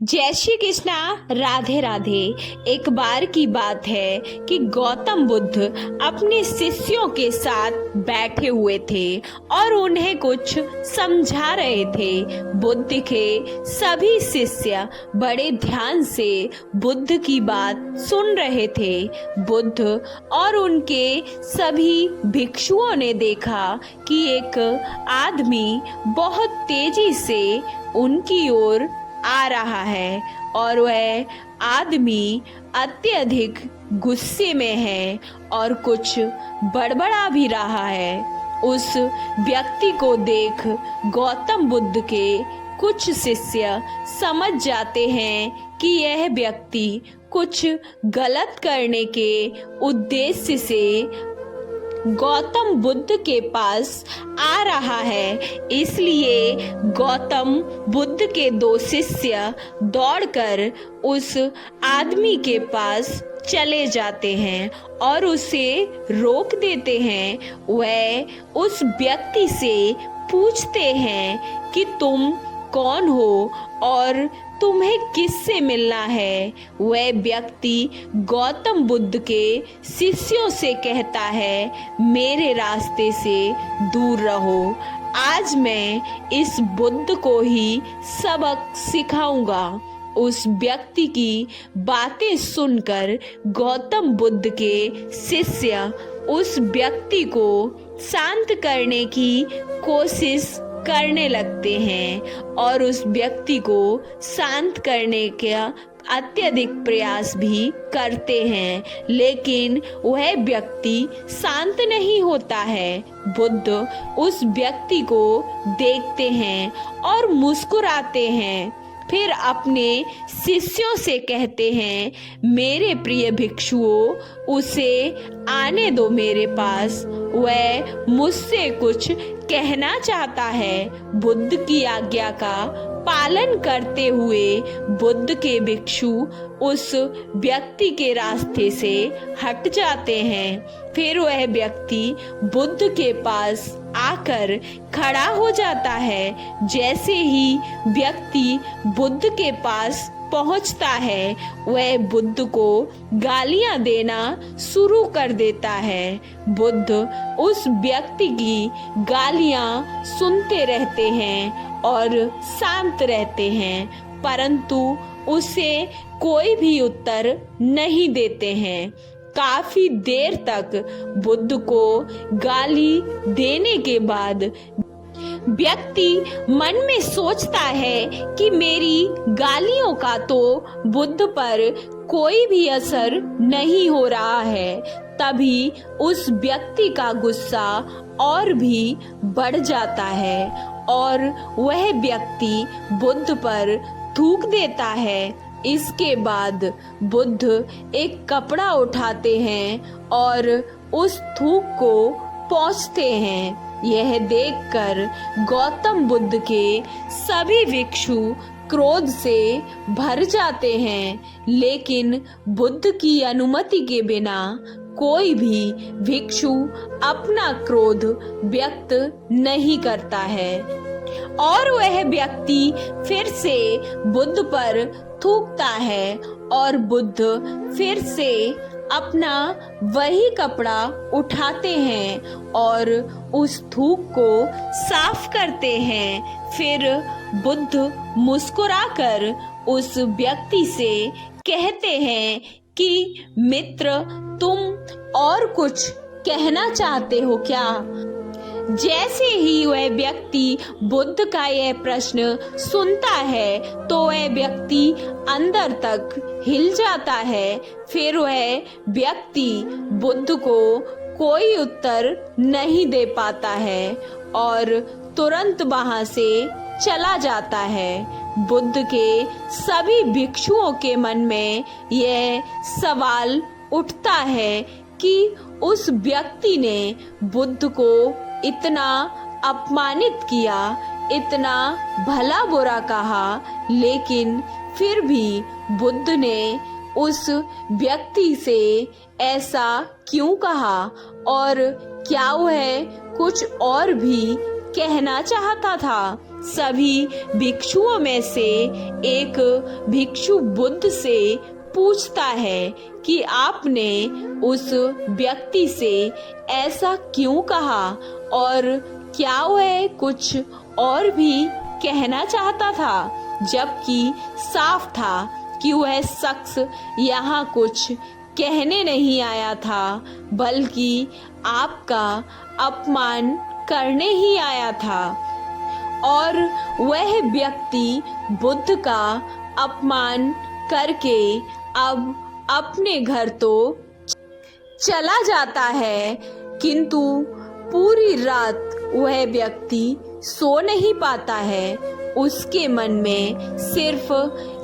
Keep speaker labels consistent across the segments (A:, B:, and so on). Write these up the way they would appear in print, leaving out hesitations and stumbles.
A: जय श्री कृष्णा। राधे राधे। एक बार की बात है कि गौतम बुद्ध अपने शिष्यों के साथ बैठे हुए थे और उन्हें कुछ समझा रहे थे। बुद्ध के सभी शिष्य बड़े ध्यान से बुद्ध की बात सुन रहे थे। बुद्ध और उनके सभी भिक्षुओं ने देखा कि एक आदमी बहुत तेजी से उनकी ओर आ रहा है और वह आदमी अत्यधिक गुस्से में है और कुछ बड़बड़ा भी रहा है। उस व्यक्ति को देख गौतम बुद्ध के कुछ शिष्य समझ जाते हैं कि यह व्यक्ति कुछ गलत करने के उद्देश्य से गौतम बुद्ध के पास आ रहा है। इसलिए गौतम बुद्ध के दो शिष्य दौड़कर उस आदमी के पास चले जाते हैं और उसे रोक देते हैं। वह उस व्यक्ति से पूछते हैं कि तुम कौन हो और तुम्हें किससे मिलना है। वह व्यक्ति गौतम बुद्ध के शिष्यों से कहता है, मेरे रास्ते से दूर रहो। आज मैं इस बुद्ध को ही सबक सिखाऊंगा। उस व्यक्ति की बातें सुनकर गौतम बुद्ध के शिष्य उस व्यक्ति को शांत करने की कोशिश करने लगते हैं और उस व्यक्ति को शांत करने का अत्यधिक प्रयास भी करते हैं, लेकिन वह व्यक्ति शांत नहीं होता है। बुद्ध उस व्यक्ति को देखते हैं और मुस्कुराते हैं। फिर अपने शिष्यों से कहते हैं, मेरे प्रिय भिक्षुओं, उसे आने दो मेरे पास। वह मुझसे कुछ कहना चाहता है। बुद्ध की आज्ञा का पालन करते हुए बुद्ध के भिक्षु उस व्यक्ति के रास्ते से हट जाते हैं। फिर वह व्यक्ति बुद्ध के पास आकर खड़ा हो जाता है। जैसे ही व्यक्ति बुद्ध के पास पहुंचता है, वह बुद्ध को गालियां देना शुरू कर देता है। बुद्ध उस व्यक्ति की गालियां सुनते रहते हैं और शांत रहते हैं, परंतु उसे कोई भी उत्तर नहीं देते हैं। काफी देर तक बुद्ध को गाली देने के बाद व्यक्ति मन में सोचता है कि मेरी गालियों का तो बुद्ध पर कोई भी असर नहीं हो रहा है। तभी उस व्यक्ति का गुस्सा और भी बढ़ जाता है और वह व्यक्ति बुद्ध पर थूक देता है। इसके बाद बुद्ध एक कपड़ा उठाते हैं और उस थूक को पोंछते हैं। यह देखकर गौतम बुद्ध के सभी भिक्षु क्रोध से भर जाते हैं, लेकिन बुद्ध की अनुमति के बिना कोई भी भिक्षु अपना क्रोध व्यक्त नहीं करता है और वह व्यक्ति फिर से बुद्ध पर थूकता है और बुद्ध फिर से अपना वही कपड़ा उठाते हैं और उस थूक को साफ करते हैं। फिर बुद्ध मुस्कुराकर उस व्यक्ति से कहते हैं कि मित्र, तुम और कुछ कहना चाहते हो क्या? जैसे ही वह व्यक्ति बुद्ध का यह प्रश्न सुनता है तो वह व्यक्ति अंदर तक हिल जाता है। फिर वह व्यक्ति बुद्ध को कोई उत्तर नहीं दे पाता है और तुरंत वहां से चला जाता है। बुद्ध के सभी भिक्षुओं के मन में यह सवाल उठता है कि उस व्यक्ति ने बुद्ध को इतना अपमानित किया, इतना भला बुरा कहा, लेकिन फिर भी बुद्ध ने उस व्यक्ति से ऐसा क्यों कहा और क्या वह कुछ और भी कहना चाहता था? सभी भिक्षुओं में से एक भिक्षु बुद्ध से पूछता है कि आपने उस व्यक्ति से ऐसा क्यों कहा और क्या वह कुछ और भी कहना चाहता था, जबकि साफ था कि वह शख्स यहाँ कुछ कहने नहीं आया था बल्कि आपका अपमान करने ही आया था। और वह व्यक्ति बुद्ध का अपमान करके अब अपने घर तो चला जाता है, किंतु पूरी रात वह व्यक्ति सो नहीं पाता है। उसके मन में सिर्फ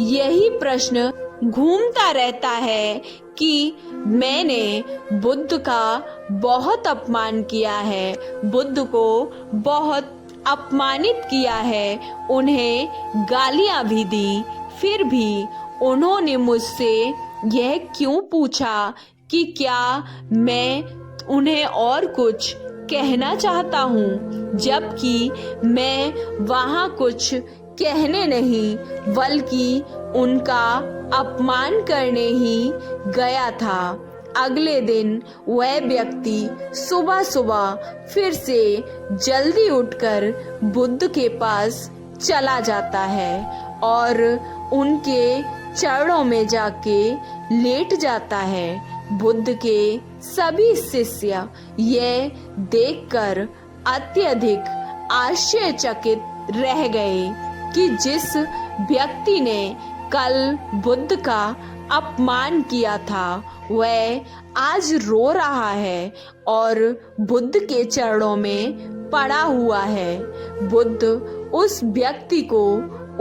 A: यही प्रश्न घूमता रहता है कि मैंने बुद्ध का बहुत अपमान किया है, बुद्ध को बहुत अपमानित किया है, उन्हें गालियां भी दी, फिर भी उन्होंने मुझसे यह क्यों पूछा कि क्या मैं उन्हें और कुछ कहना चाहता हूँ, जबकि मैं वहाँ कुछ कहने नहीं बल्कि उनका अपमान करने ही गया था। अगले दिन वह व्यक्ति सुबह सुबह फिर से जल्दी उठकर बुद्ध के पास चला जाता है और उनके चरणों में जाके लेट जाता है। बुद्ध के सभी शिष्य यह देखकर अत्यधिक आश्चर्यचकित रह गए कि जिस व्यक्ति ने कल बुद्ध का अपमान किया था वह आज रो रहा है और बुद्ध के चरणों में पड़ा हुआ है। बुद्ध उस व्यक्ति को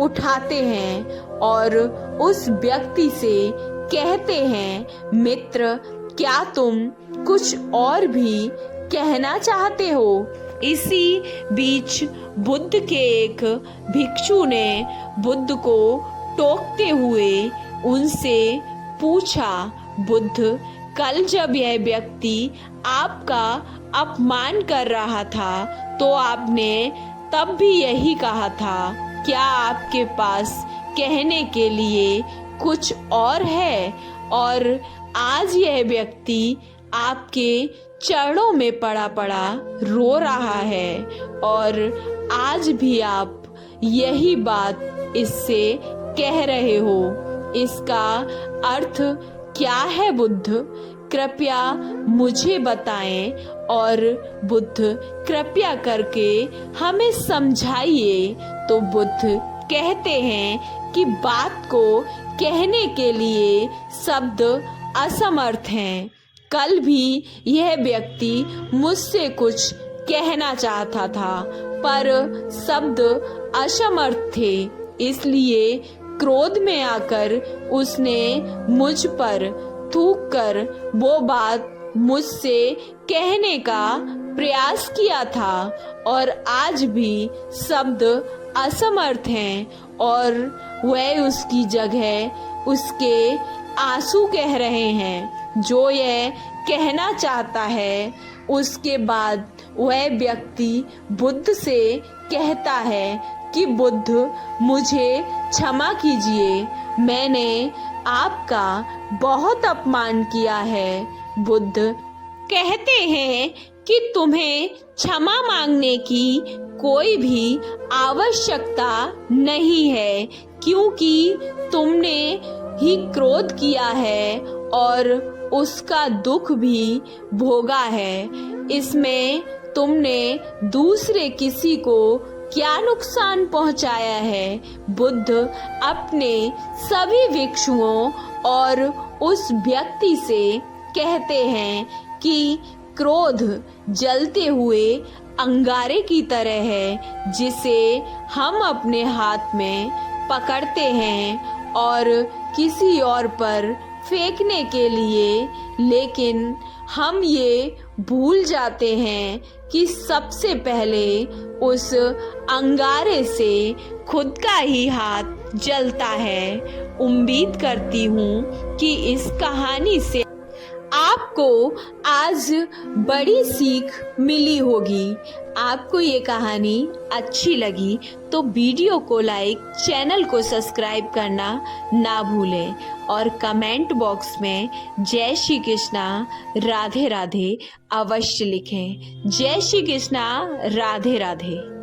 A: उठाते हैं और उस व्यक्ति से कहते हैं, मित्र, क्या तुम कुछ और भी कहना चाहते हो? इसी बीच बुद्ध के एक भिक्षु ने बुद्ध को टोकते हुए उनसे पूछा, बुद्ध, कल जब यह व्यक्ति आपका अपमान कर रहा था तो आपने तब भी यही कहा था, क्या आपके पास कहने के लिए कुछ और है? और आज यह व्यक्ति आपके चरणों में पड़ा पड़ा रो रहा है और आज भी आप यही बात इससे कह रहे हो। इसका अर्थ क्या है बुद्ध? कृपया मुझे बताएं और बुद्ध कृपया करके हमें समझाइए। तो बुद्ध कहते हैं कि बात को कहने के लिए शब्द असमर्थ हैं। कल भी यह व्यक्ति मुझसे कुछ कहना चाहता था पर शब्द असमर्थ थे, इसलिए क्रोध में आकर उसने मुझ पर थूक कर वो बात मुझसे कहने का प्रयास किया था और आज भी शब्द असमर्थ हैं और वह उसकी जगह उसके आंसू कह रहे हैं जो यह कहना चाहता है। उसके बाद वह व्यक्ति बुद्ध से कहता है कि बुद्ध, मुझे क्षमा कीजिए, मैंने आपका बहुत अपमान किया है। बुद्ध कहते हैं कि तुम्हें क्षमा मांगने की कोई भी आवश्यकता नहीं है, क्योंकि तुमने ही क्रोध किया है और उसका दुख भी भोगा है। इसमें तुमने दूसरे किसी को क्या नुकसान पहुंचाया है? बुद्ध अपने सभी भिक्षुओं और उस व्यक्ति से कहते हैं कि क्रोध जलते हुए अंगारे की तरह है जिसे हम अपने हाथ में पकड़ते हैं और किसी और पर फेंकने के लिए, लेकिन हम ये भूल जाते हैं कि सबसे पहले उस अंगारे से खुद का ही हाथ जलता है। उम्मीद करती हूँ कि इस कहानी से आपको आपको आज बड़ी सीख मिली होगी। आपको ये कहानी अच्छी लगी तो वीडियो को लाइक, चैनल को सब्सक्राइब करना ना भूलें और कमेंट बॉक्स में जय श्री कृष्णा राधे राधे अवश्य लिखें। जय श्री कृष्णा राधे राधे।